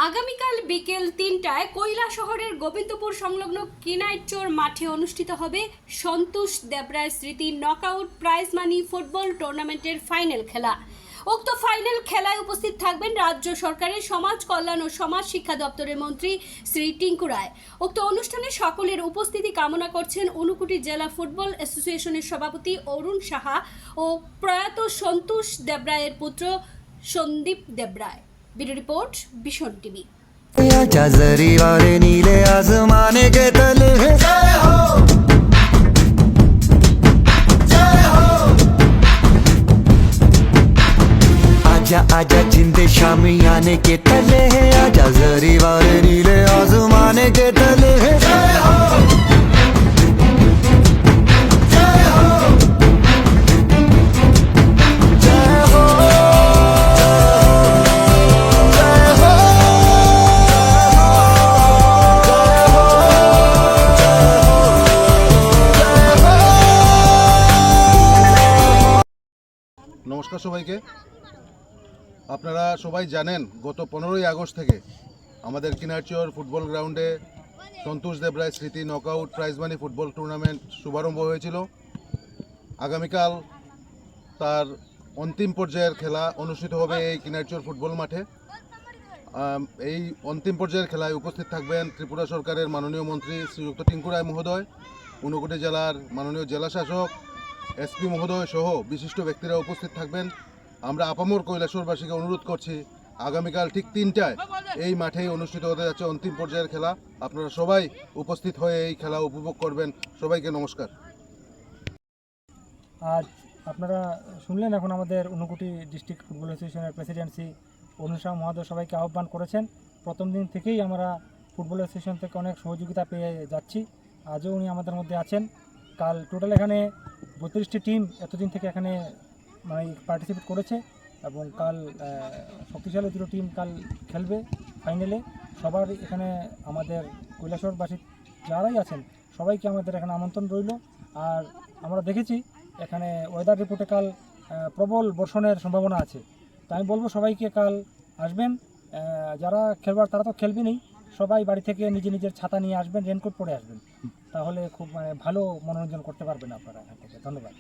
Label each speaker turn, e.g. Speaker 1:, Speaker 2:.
Speaker 1: আগামীকাল বিকেল ৩টায় কৈলাসহরের গোবিন্দপুর সংলগ্ন কিনাইচর মাঠে অনুষ্ঠিত হবে সন্তোষ দেবরায় স্মৃতি নকআউট প্রাইজ মানি ফুটবল টুর্নামেন্টের ফাইনাল খেলা। উক্ত ফাইনাল খেলায় উপস্থিত থাকবেন রাজ্য সরকারের সমাজ কল্যাণ ও সমাজ শিক্ষা দপ্তরের মন্ত্রী শ্রী টিঙ্কু রায়। উক্ত অনুষ্ঠানে সকলের উপস্থিতি কামনা করছেন ঊনকোটি জেলা ফুটবল অ্যাসোসিয়েশনের সভাপতি অরুণ সাহা ও প্রয়াত সন্তোষ দেবরায়ের পুত্র সন্দীপ দেবরায়। ब्यूरो रिपोर्ट विशन टीवी।
Speaker 2: नीले आसमाने के तले जय हो, जय हो। आजा आजा जिंदे शामी आने के तले है, आजा जरी वाले नीले आसमाने के तले है जय हो, जय हो, जय हो।
Speaker 3: নমস্কার সবাইকে। আপনারা সবাই জানেন গত 15ই আগস্ট থেকে আমাদের কিনারচর ফুটবল গ্রাউন্ডে সন্তোষ দেবরায় স্মৃতি knockout prize money football tournament শুভারম্ভ হয়েছিল। আগামীকাল তার অন্তিম পর্যায়ের খেলা অনুষ্ঠিত হবে এই কিনারচর ফুটবল মাঠে। এই অন্তিম পর্যায়ের খেলায় উপস্থিত থাকবেন ত্রিপুরা সরকারের মাননীয় মন্ত্রী শ্রীযুক্ত টিঙ্কু রায় মহোদয়, ঊনকোটি জেলার মাননীয় জেলা শাসক, এসপি মহোদয় সহ বিশিষ্ট ব্যক্তিরা উপস্থিত থাকবেন। আমরা আপামর কৈলাসহরবাসীকে অনুরোধ করছি, আগামীকাল ঠিক 3টায় এই মাঠেই অনুষ্ঠিত হতে যাচ্ছে অন্তিম পর্যায়ের খেলা। আপনারা সবাই উপস্থিত হয়ে এই খেলা উপভোগ করবেন। সবাইকে নমস্কার।
Speaker 4: আজ আপনারা শুনলেন, এখন আমাদের ঊনকোটি ডিস্ট্রিক্ট ফুটবল অ্যাসোসিয়েশনের প্রেসিডেন্সি অরুণ সাহা মহোদয় সবাইকে আহ্বান করেছেন। প্রথম দিন থেকেই আমরা ফুটবল অ্যাসোসিয়েশন থেকে অনেক সহযোগিতা পেয়ে যাচ্ছি। আজও উনি আমাদের মধ্যে আছেন। কাল টোটাল এখানে 32টি টিম এতদিন থেকে এখানে পার্টিসিপেট করেছে এবং কাল শক্তিশালী দুটো টিম কাল খেলবে ফাইনালে। সবার এখানে আমাদের কৈলাসহরবাসী যারাই আছেন সবাইকে আমাদের এখানে আমন্ত্রণ রইল। আর আমরা দেখেছি এখানে ওয়েদার রিপোর্টে কাল প্রবল বর্ষণের সম্ভাবনা আছে। তাই আমি বলবো সবাইকে কাল আসবেন। যারা খেলবার তারা তো খেলবেনই, সবাই বাড়ি থেকে নিজের ছাতা নিয়ে আসবেন, রেনকোট পরে আসবেন, তাহলে খুব ভালো মনোরঞ্জন করতে পারবেন আপনারা এখান থেকে। ধন্যবাদ।